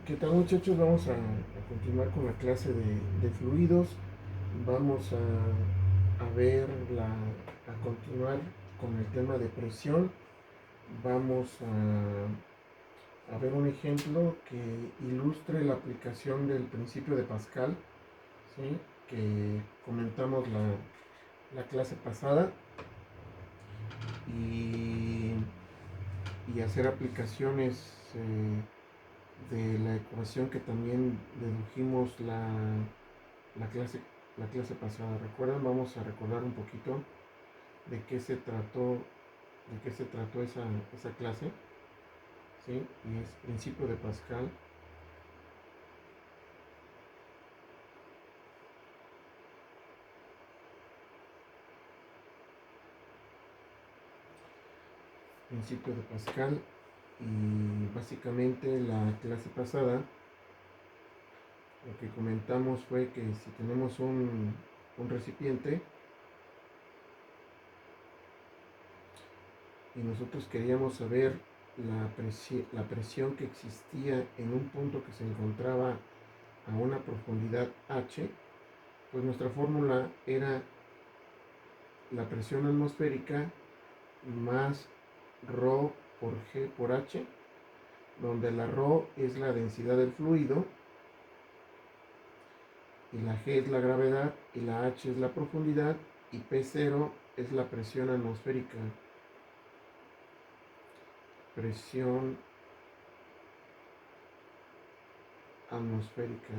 ¿Qué tal, muchachos? Vamos a continuar con la clase de fluidos. Vamos a continuar con el tema de presión. Vamos a ver un ejemplo que ilustre la aplicación del principio de Pascal, ¿sí? Que comentamos la clase pasada, y, y hacer aplicaciones de la ecuación que también dedujimos la clase, la clase pasada. ¿Recuerdan? Vamos a recordar un poquito de qué se trató, esa clase, ¿sí? Y es principio de Pascal. Principio de Pascal. Y básicamente la clase pasada lo que comentamos fue que si tenemos un recipiente y nosotros queríamos saber la presión que existía en un punto que se encontraba a una profundidad h, pues nuestra fórmula era la presión atmosférica más ρ por G por H, donde la ρ es la densidad del fluido, y la G es la gravedad, y la H es la profundidad, y P0 es la presión atmosférica. Presión atmosférica.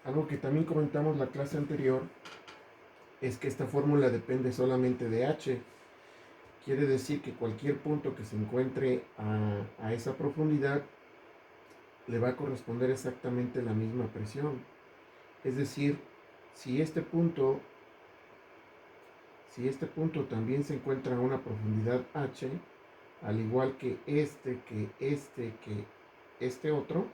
Algo que también comentamos la clase anterior es que esta fórmula depende solamente de H. Quiere decir que cualquier punto que se encuentre a esa profundidad le va a corresponder exactamente la misma presión. Es decir, si este punto, si este punto también se encuentra a una profundidad h, al igual que este otro,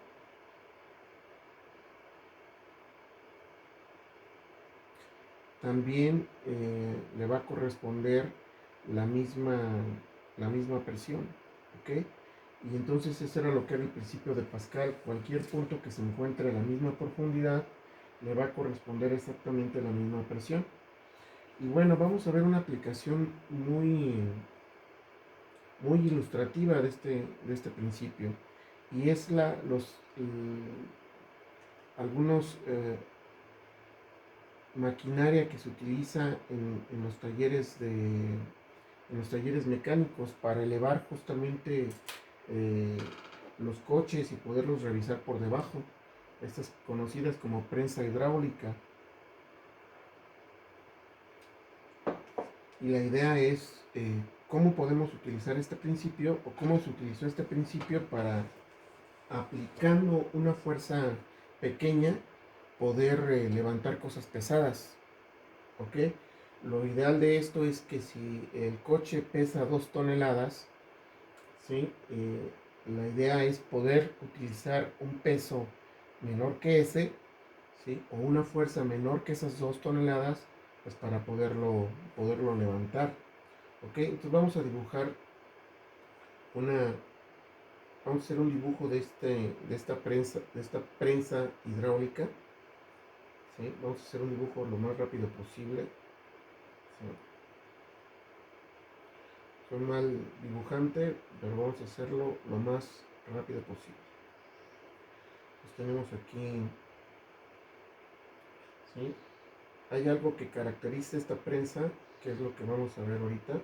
también le va a corresponder la misma, la misma presión, ¿ok? Y entonces eso era lo que era el principio de Pascal. Cualquier punto que se encuentre a la misma profundidad le va a corresponder exactamente la misma presión. Y bueno, vamos a ver una aplicación muy ilustrativa de este principio. Y es algunos maquinaria que se utiliza en los talleres en los talleres mecánicos para elevar justamente eh, los coches y poderlos revisar por debajo. Estas conocidas como prensa hidráulica. Y la idea es cómo podemos utilizar este principio, o cómo se utilizó este principio para, aplicando una fuerza pequeña, poder levantar cosas pesadas, ¿ok? Lo ideal de esto es que si el coche pesa 2 toneladas, ¿sí? La idea es poder utilizar un peso menor que ese, ¿sí? O una fuerza menor que esas 2 toneladas, pues para poderlo levantar, ¿ok? Entonces una, vamos a hacer un dibujo de esta prensa hidráulica, ¿sí? Vamos a hacer un dibujo lo más rápido posible, ¿sí? Soy mal dibujante, pero vamos a hacerlo lo más rápido posible. Pues tenemos aquí, ¿sí? Hay algo que caracteriza esta prensa, que es lo que vamos a ver ahorita.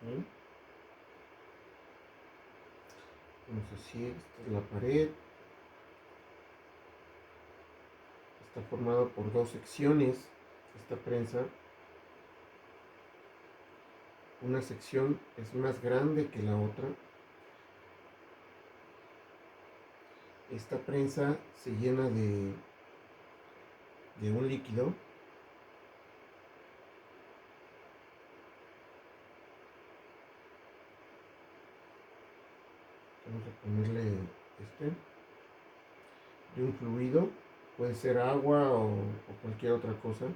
¿Sí? Vamos así, esta es la pared. Está formado por dos secciones, esta prensa. Una sección es más grande que la otra. Esta prensa se llena de un líquido. Vamos a ponerle de un fluido, puede ser agua o cualquier otra cosa.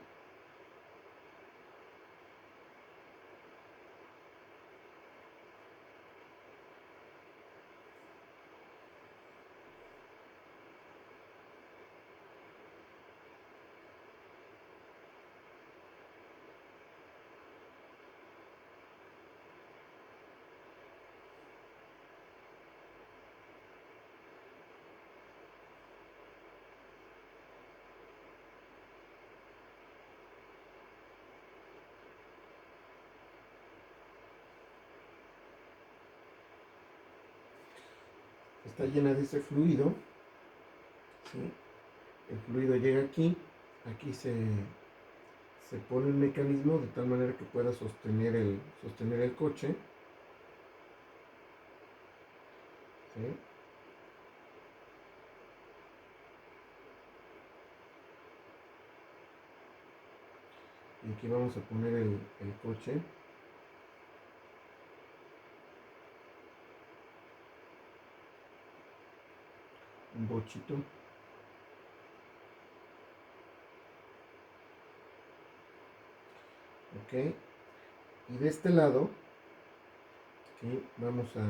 está llena de ese fluido, ¿sí? El fluido llega aquí, aquí se pone un mecanismo de tal manera que pueda sostener el coche, ¿sí? Y aquí vamos a poner el coche. Un bochito. Ok. Y de este lado, ¿sí? Vamos a...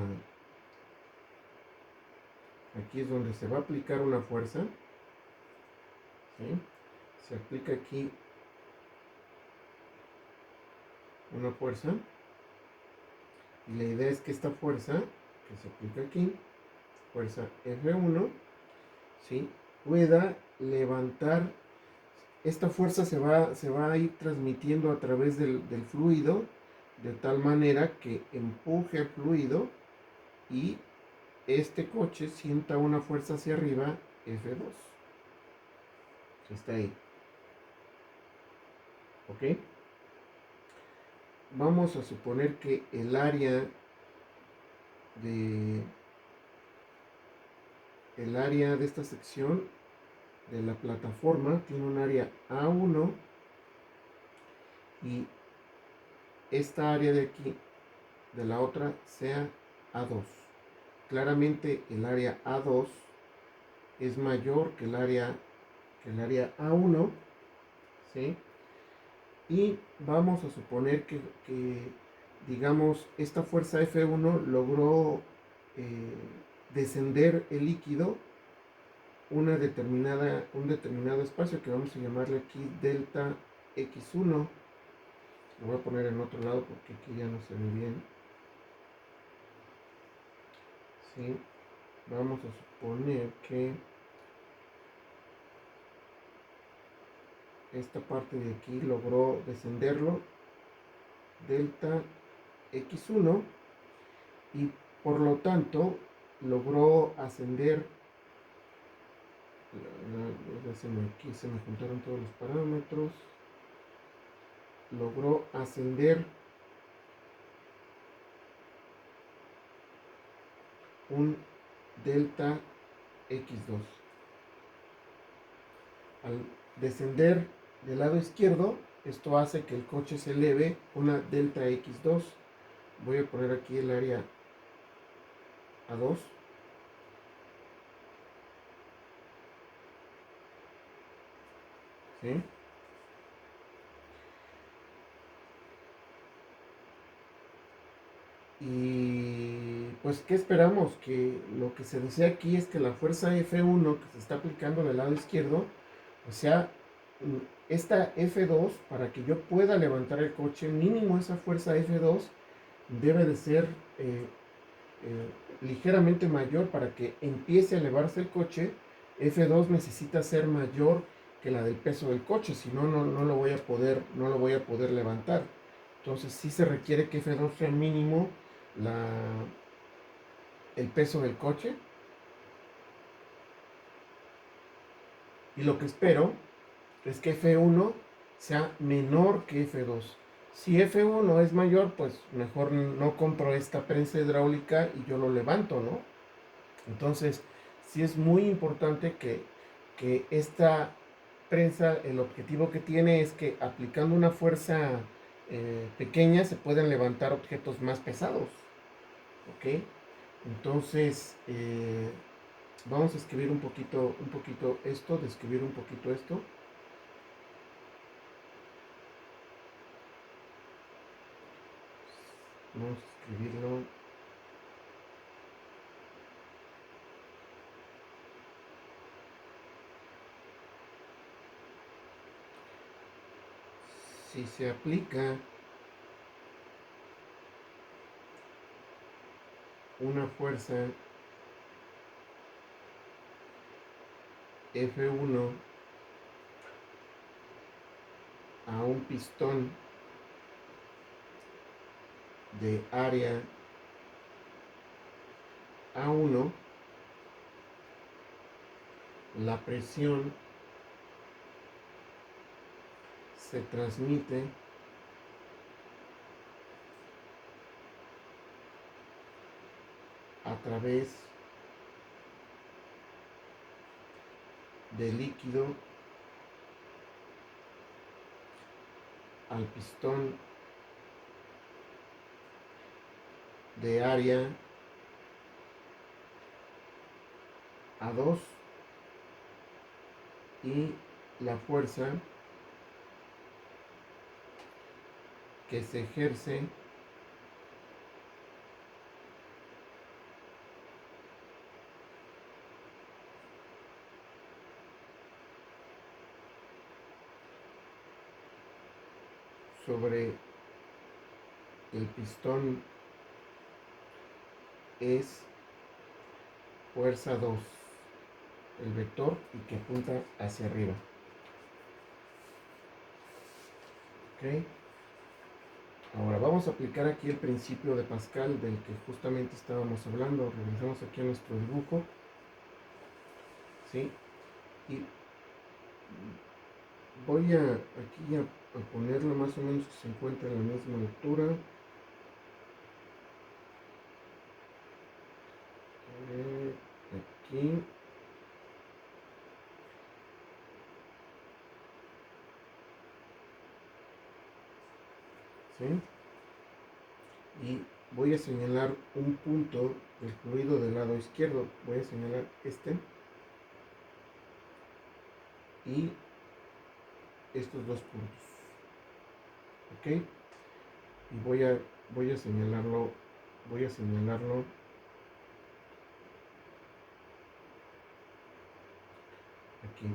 Aquí es donde se va a aplicar una fuerza, ¿sí? Se aplica aquí una fuerza. Y la idea es que esta fuerza que se aplica aquí, fuerza F1, ¿sí? Pueda levantar. Esta fuerza se va a ir transmitiendo a través del fluido de tal manera que empuje el fluido y este coche sienta una fuerza hacia arriba F2. Está ahí. ¿Ok? Vamos a suponer que de el área de esta sección de la plataforma tiene un área A1 y esta área de aquí de la otra sea A2. Claramente el área A2 es mayor que el área A1, ¿sí? Y vamos a suponer que digamos, esta fuerza F1 logró eh, descender el líquido un determinado espacio que vamos a llamarle aquí delta X1. Lo voy a poner en otro lado porque aquí ya no se ve bien. ¿Sí? Vamos a suponer que esta parte de aquí logró descenderlo delta X1 y por lo tanto logró ascender. Aquí se me juntaron todos los parámetros. Logró ascender un delta X2. Al descender del lado izquierdo, esto hace que el coche se eleve una delta X2. Voy a poner aquí el área A2. ¿Sí? Y pues, ¿qué esperamos? Que lo que se desea aquí es que la fuerza F1 que se está aplicando del lado izquierdo, o sea, esta F2, para que yo pueda levantar el coche, mínimo esa fuerza F2 debe de ser ligeramente mayor para que empiece a elevarse el coche. F2 necesita ser mayor que la del peso del coche, si no, no lo voy a poder levantar. Entonces sí se requiere que F2 sea mínimo el peso del coche. Y lo que espero es que F1 sea menor que F2. Si F1 es mayor, pues mejor no compro esta prensa hidráulica y yo lo levanto, ¿no? Entonces, sí es muy importante que esta prensa, el objetivo que tiene es que aplicando una fuerza pequeña se pueden levantar objetos más pesados. ¿Ok? Entonces, vamos a escribir un poquito esto, describir un poquito esto. Vamos a escribirlo. Si se aplica una fuerza F1 a un pistón de área A1, la presión se transmite a través del líquido al pistón de área A2 y la fuerza que se ejerce sobre el pistón es fuerza 2, el vector y que apunta hacia arriba. ¿Ok? Ahora vamos a aplicar aquí el principio de Pascal del que justamente estábamos hablando. Regresamos aquí a nuestro dibujo. ¿Sí? Y voy a aquí a ponerlo más o menos que se encuentre a la misma altura. Aquí. ¿Sí? Y voy a señalar un punto del fluido del lado izquierdo. Voy a señalar este y estos dos puntos. ¿Ok? Y voy a señalarlo aquí.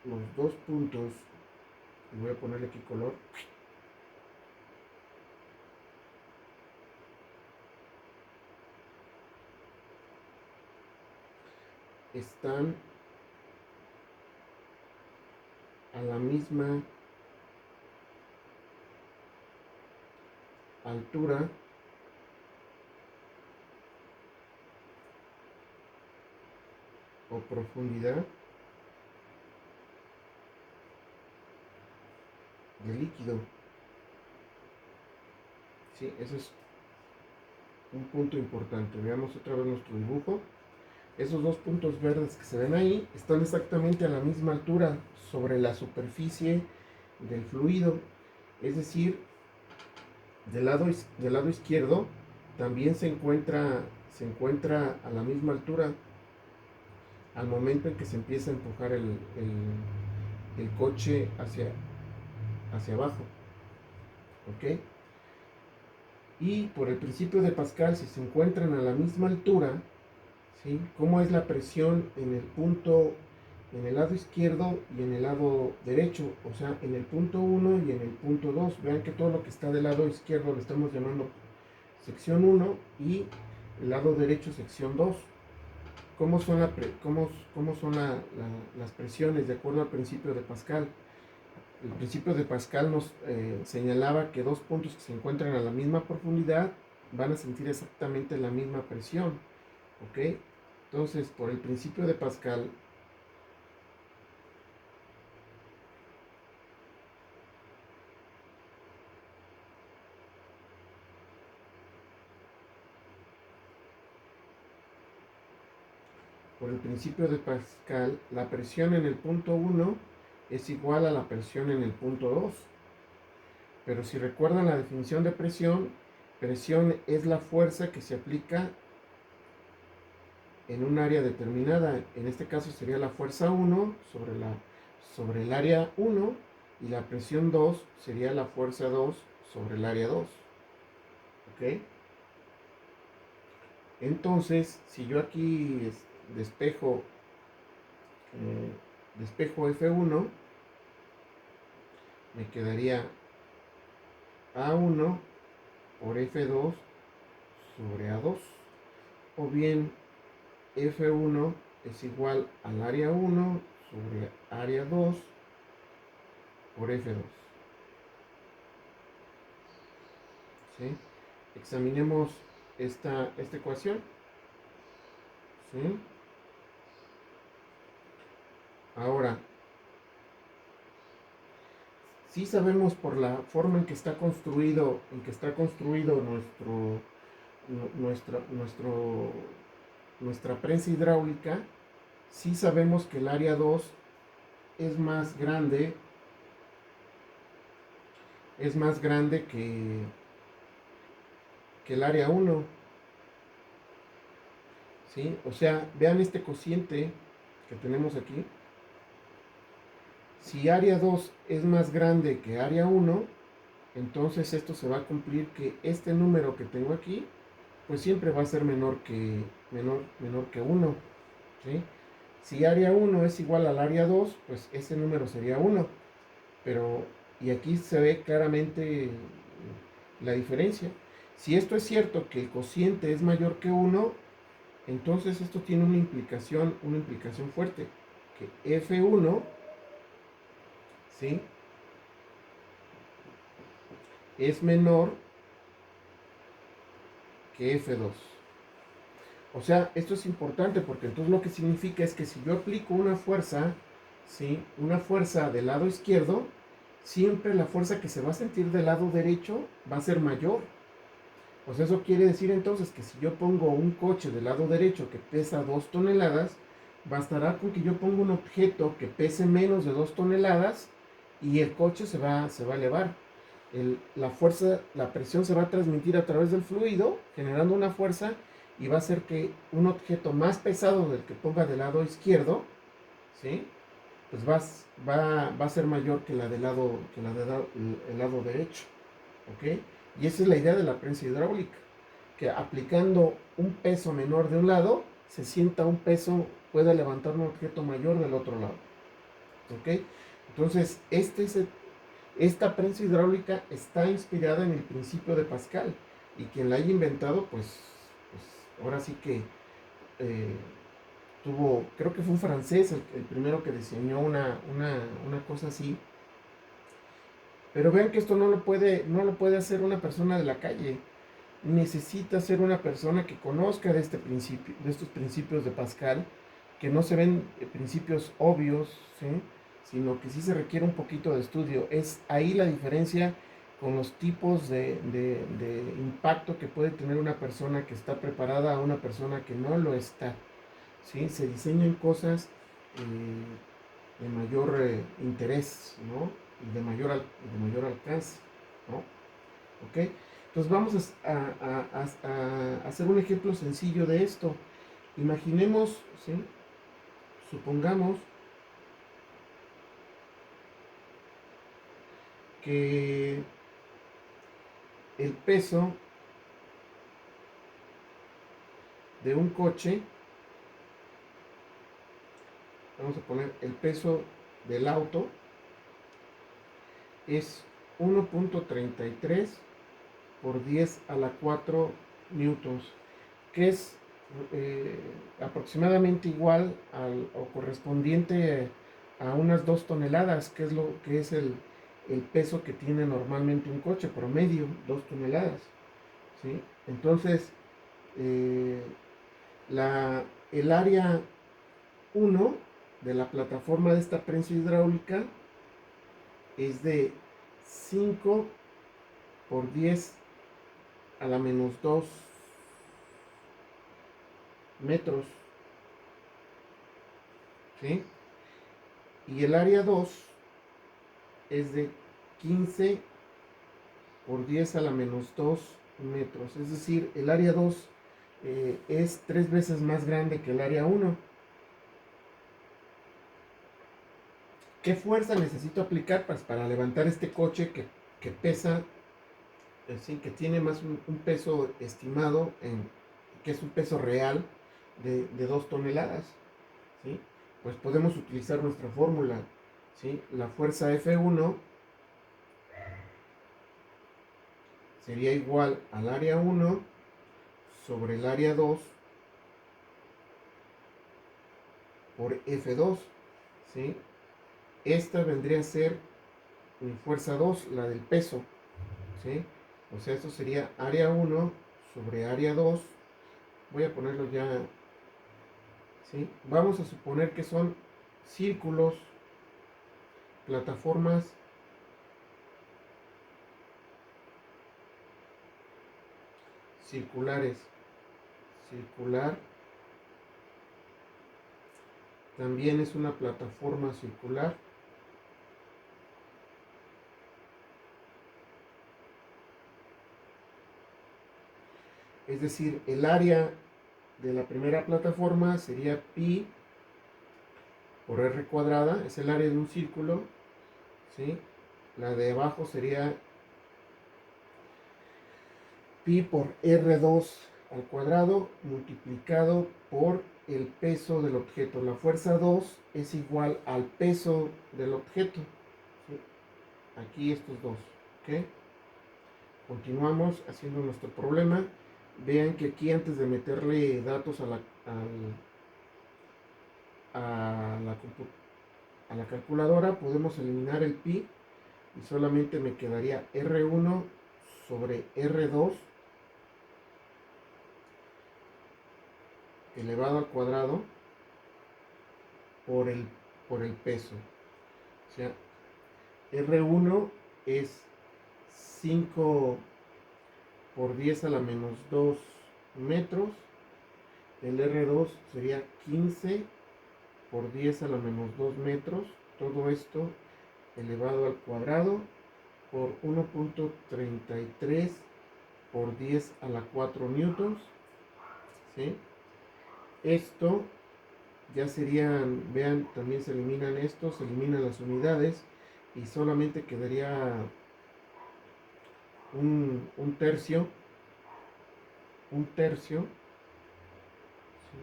Los dos puntos, y voy a ponerle aquí color, están a la misma altura o profundidad del líquido. Sí, ese es un punto importante. Veamos otra vez nuestro dibujo. Esos dos puntos verdes que se ven ahí están exactamente a la misma altura sobre la superficie del fluido. Es decir, del lado izquierdo también se encuentra a la misma altura al momento en que se empieza a empujar el coche hacia abajo. ¿Ok? Y por el principio de Pascal, si se encuentran a la misma altura, ¿sí? ¿Cómo es la presión en el punto, en el lado izquierdo y en el lado derecho? O sea, en el punto 1 y en el punto 2. Vean que todo lo que está del lado izquierdo lo estamos llamando sección 1 y el lado derecho sección 2. ¿Cómo son, cómo son las presiones de acuerdo al principio de Pascal? El principio de Pascal nos señalaba que dos puntos que se encuentran a la misma profundidad van a sentir exactamente la misma presión. ¿Ok? Entonces, por el principio de Pascal, la presión en el punto 1 es igual a la presión en el punto 2. Pero si recuerdan la definición de presión, presión es la fuerza que se aplica en un área determinada. En este caso sería la fuerza 1 sobre el área 1 y la presión 2 sería la fuerza 2 sobre el área 2. ¿Ok? Entonces, si yo aquí despejo, despejo F1, me quedaría A1 por F2 sobre A2. O bien F1 es igual al área 1 sobre área 2 por F2. ¿Sí? Examinemos esta ecuación. ¿Sí? Ahora, sí sabemos por la forma en que está construido, nuestra prensa hidráulica, sí sabemos que el área 2 es más grande, que el área 1. ¿Sí? O sea, vean este cociente que tenemos aquí. Si área 2 es más grande que área 1, entonces esto se va a cumplir que este número que tengo aquí, pues siempre va a ser menor que 1. ¿Sí? Si área 1 es igual al área 2, pues ese número sería 1. Pero, y aquí se ve claramente la diferencia. Si esto es cierto que el cociente es mayor que 1, entonces esto tiene una implicación fuerte. Que F1, ¿sí?, es menor que F2. O sea, esto es importante porque entonces lo que significa es que si yo aplico una fuerza, ¿sí?, una fuerza del lado izquierdo, siempre la fuerza que se va a sentir del lado derecho va a ser mayor. O sea, eso quiere decir entonces que si yo pongo un coche del lado derecho que pesa 2 toneladas, bastará con que yo ponga un objeto que pese menos de 2 toneladas y el coche se va a elevar. La fuerza, la presión se va a transmitir a través del fluido, generando una fuerza, y va a hacer que un objeto más pesado del que ponga del lado izquierdo, ¿sí?, pues va a ser mayor que la del el lado derecho. ¿Ok? Y esa es la idea de la prensa hidráulica, que aplicando un peso menor de un lado, se sienta un peso, pueda levantar un objeto mayor del otro lado. ¿Ok? Entonces, esta prensa hidráulica está inspirada en el principio de Pascal, y quien la haya inventado, pues ahora sí que eh, creo que fue un francés el primero que diseñó una cosa así. Pero vean que esto no lo puede hacer una persona de la calle. Necesita ser una persona que conozca de estos principios de Pascal, que no se ven principios obvios, ¿sí?, sino que sí se requiere un poquito de estudio. Es ahí la diferencia con los tipos de impacto que puede tener una persona que está preparada a una persona que no lo está. ¿Sí? Se diseñan cosas de mayor interés, ¿no?, y de mayor alcance, ¿no? ¿Ok? Entonces vamos a hacer un ejemplo sencillo de esto. Imaginemos, ¿sí?, supongamos que el peso de un coche, vamos a poner el peso del auto, es 1.33 por 10 a la 4 newtons, que es aproximadamente igual o correspondiente a unas 2 toneladas, que es lo que es el peso que tiene normalmente un coche promedio, 2 toneladas. ¿Sí? Entonces, eh, el área 1 de la plataforma de esta prensa hidráulica es de 5 por 10 a la menos 2 metros. ¿Sí? Y el área 2 es de 15 por 10 a la menos 2 metros. Es decir, el área 2 es 3 veces más grande que el área 1. ¿Qué fuerza necesito aplicar para levantar este coche que pesa, que tiene más un peso estimado, que es un peso real de 2 toneladas? ¿Sí? Pues podemos utilizar nuestra fórmula. ¿Sí? La fuerza F1 sería igual al área 1 sobre el área 2 por F2. ¿Sí? esta vendría a ser mi fuerza 2, la del peso, ¿sí? O sea, esto sería área 1 sobre área 2. Voy a ponerlo ya, ¿sí? Vamos a suponer que son círculos, plataformas circulares. Circular también es una plataforma circular. Es decir, el área de la primera plataforma sería pi por r cuadrada, es el área de un círculo, ¿sí? La de abajo sería pi por r2 al cuadrado multiplicado por el peso del objeto. La fuerza 2 es igual al peso del objeto, ¿sí? Aquí estos dos, ¿ok? Continuamos haciendo nuestro problema. Vean que aquí, antes de meterle datos a la calculadora, podemos eliminar el pi y solamente me quedaría R1 sobre R2 elevado al cuadrado por el peso. O sea, R1 es 5 por 10 a la menos 2 metros. El R2 sería 15 por 10 a la menos 2 metros. Todo esto elevado al cuadrado por 1.33 por 10 a la 4 newtons, ¿sí? Esto ya serían, vean, también se eliminan estos, se eliminan las unidades y solamente quedaría un tercio, ¿sí?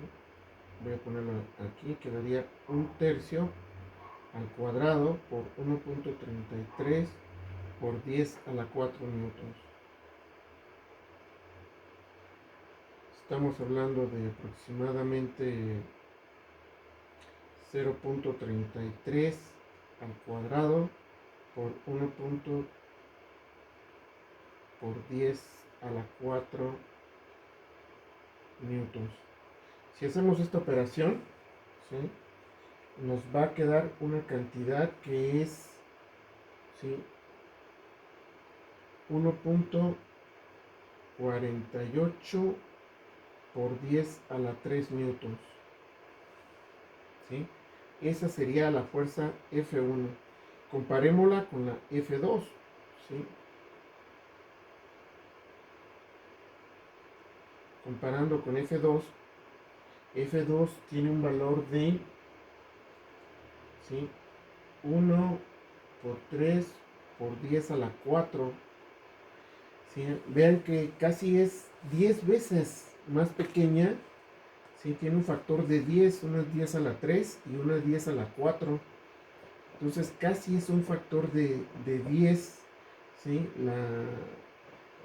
Voy a ponerlo aquí, quedaría un tercio al cuadrado por 1.33 por 10 a la 4 newtons. Estamos hablando de aproximadamente 0.33 al cuadrado por 1. Por 10 a la 4 newtons. Si hacemos esta operación, ¿sí?, nos va a quedar una cantidad que es, ¿sí?, 1.48 por 10 a la 3 newtons, ¿sí? Esa sería la fuerza F1. Comparémosla con la F2, ¿sí? Comparando con F2, F2 tiene un valor de, ¿sí?, 1 por 3 por 10 a la 4. ¿Sí? Vean que casi es 10 veces más pequeña. ¿Sí? Tiene un factor de 10, unas 10 a la 3 y unas 10 a la 4. Entonces casi es un factor de 10, ¿sí?,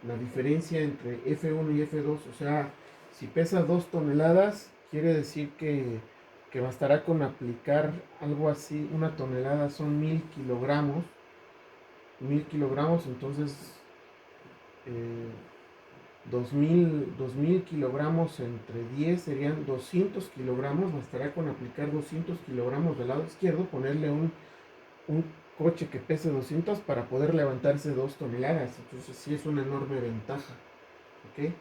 la diferencia entre F1 y F2. O sea, si pesa 2 toneladas, quiere decir que bastará con aplicar algo así. Una tonelada son 1000 kilogramos. 1000 kilogramos, entonces 2000 kilogramos entre 10 serían 200 kilogramos. Bastará con aplicar 200 kilogramos del lado izquierdo, ponerle un coche que pese 200 para poder levantarse 2 toneladas. Entonces sí es una enorme ventaja. ¿Ok?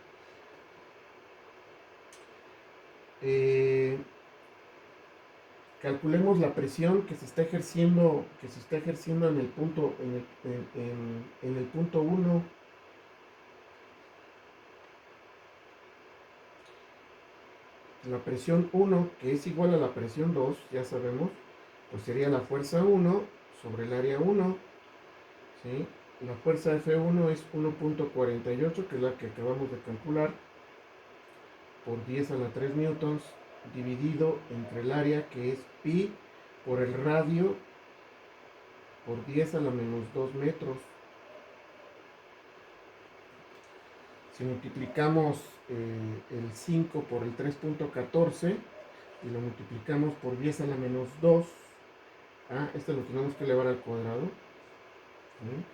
Calculemos la presión que se está ejerciendo en el punto, en el punto 1. La presión 1, que es igual a la presión 2, ya sabemos, pues sería la fuerza 1 sobre el área 1, ¿sí? La fuerza F1 es 1.48, que es la que acabamos de calcular, por 10 a la 3 newtons, dividido entre el área, que es pi, por el radio, por 10 a la menos 2 metros. Si multiplicamos el 5 por el 3.14 y lo multiplicamos por 10 a la menos 2, Este lo tenemos que elevar al cuadrado. ¿Sí?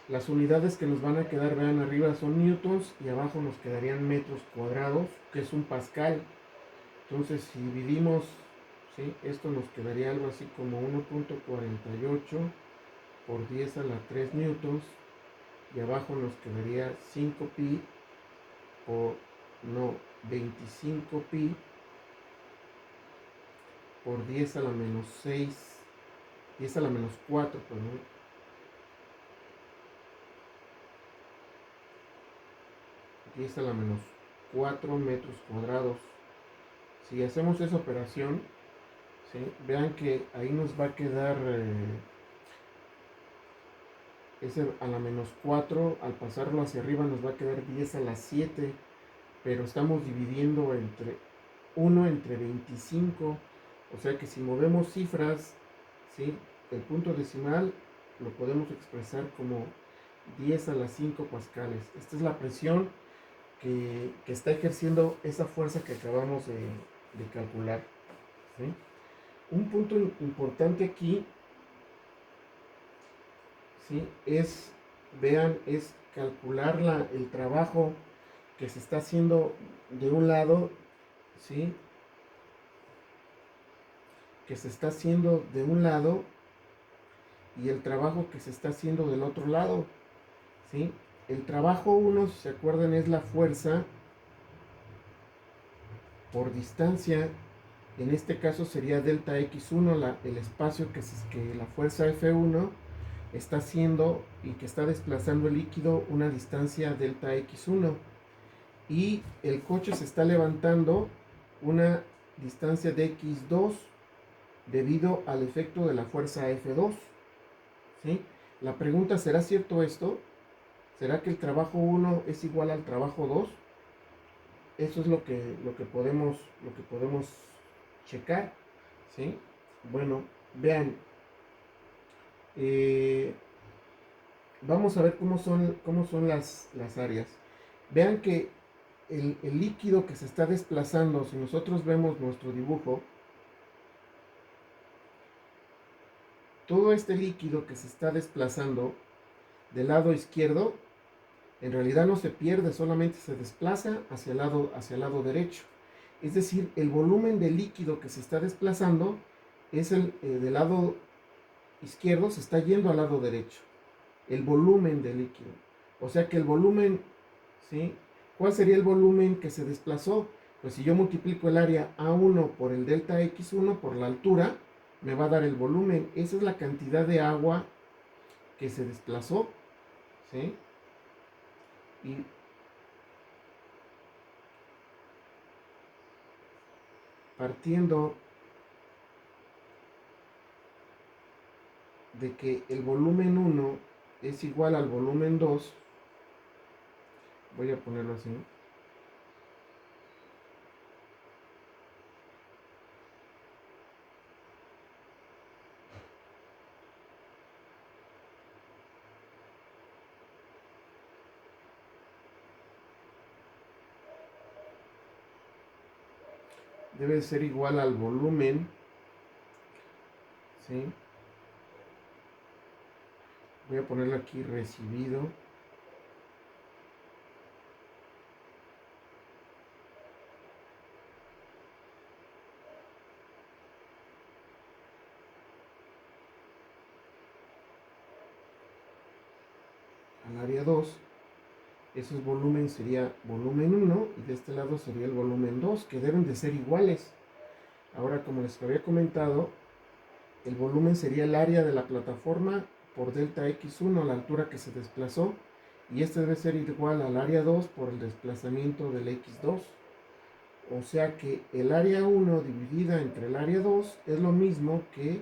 Las unidades que nos van a quedar, vean, arriba son newtons y abajo nos quedarían metros cuadrados, que es un pascal. Entonces, si dividimos, ¿sí? Esto nos quedaría algo así como 1.48 por 10 a la 3 newtons, y abajo nos quedaría 5 pi por, no, 25 pi por 10 a la menos 6, 10 a la menos 4, perdón. 10 a la menos 4 metros cuadrados. Si hacemos esa operación, ¿sí? Vean que ahí nos va a quedar ese a la menos 4, al pasarlo hacia arriba nos va a quedar 10 a la 7, pero estamos dividiendo entre 1 entre 25, o sea que si movemos cifras, ¿sí? El punto decimal lo podemos expresar como 10 a las 5 pascales. Esta es la presión que está ejerciendo esa fuerza que acabamos de calcular, ¿sí? Un punto importante aquí, ¿sí? Vean, es calcular el trabajo que se está haciendo de un lado, ¿sí? Que se está haciendo de un lado y el trabajo que se está haciendo del otro lado, ¿sí? El trabajo 1, si se acuerdan, es la fuerza por distancia. En este caso sería delta x1, el espacio que la fuerza F1 está haciendo y que está desplazando el líquido una distancia delta x1. Y el coche se está levantando una distancia de x2 debido al efecto de la fuerza F2. ¿Sí? La pregunta, ¿será cierto esto? ¿Será que el trabajo 1 es igual al trabajo 2? Eso es lo que podemos checar. ¿Sí? Bueno, vean, eh, vamos a ver cómo son las áreas. Vean que el líquido que se está desplazando, si nosotros vemos nuestro dibujo, todo este líquido que se está desplazando del lado izquierdo, en realidad no se pierde, solamente se desplaza hacia el lado derecho. Es decir, el volumen de líquido que se está desplazando es del lado izquierdo, se está yendo al lado derecho. El volumen de líquido. O sea que el volumen, ¿sí? ¿Cuál sería el volumen que se desplazó? Pues si yo multiplico el área A1 por el delta X1 por la altura, me va a dar el volumen. Esa es la cantidad de agua que se desplazó, ¿sí? Y partiendo de que el volumen 1 es igual al volumen 2, voy a ponerlo así. Debe ser igual al volumen, ¿sí? Voy a ponerlo aquí recibido al área 2. Ese volumen sería volumen 1 y de este lado sería el volumen 2, que deben de ser iguales. Ahora, como les había comentado, el volumen sería el área de la plataforma por delta x1, la altura que se desplazó, y este debe ser igual al área 2 por el desplazamiento del x2. O sea que el área 1 dividida entre el área 2 es lo mismo que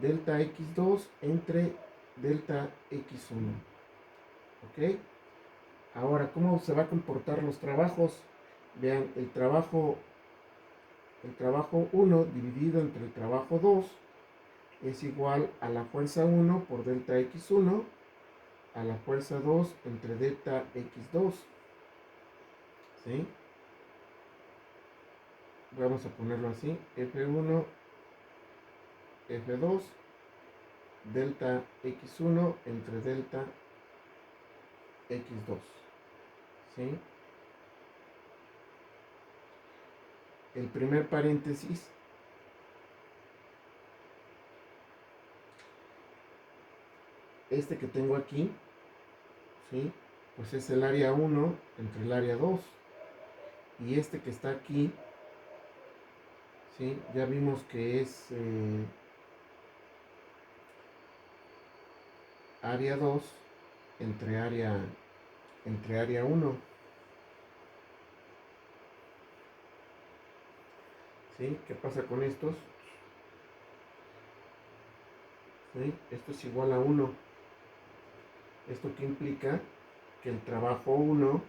delta x2 entre delta x1. ¿Ok? Ahora, ¿cómo se va a comportar los trabajos? Vean, el trabajo 1 dividido entre el trabajo 2 es igual a la fuerza 1 por delta x1 a la fuerza 2 entre delta x2. ¿Sí? Vamos a ponerlo así, F1 F2 delta X1 entre delta X2. ¿Sí? El primer paréntesis este que tengo aquí, ¿sí? Pues es el área 1 entre el área 2. Y este que está aquí, ¿sí? Ya vimos que es área 2 entre área 1. ¿Sí? ¿Qué pasa con estos? ¿Sí? Esto es igual a 1. ¿Esto qué implica? Que el trabajo 1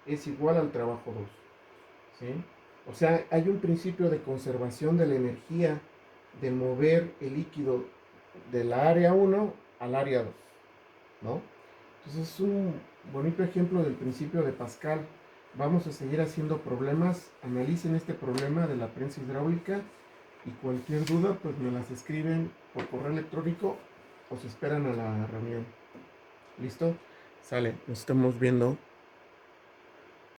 es igual al trabajo 2. ¿Sí? O sea, hay un principio de conservación de la energía, de mover el líquido de la área 1 al área 2, ¿no? Entonces es un bonito ejemplo del principio de Pascal. Vamos a seguir haciendo problemas. Analicen este problema de la prensa hidráulica y cualquier duda pues me las escriben por correo electrónico o se esperan a la reunión. ¿Listo? Sale, nos estamos viendo.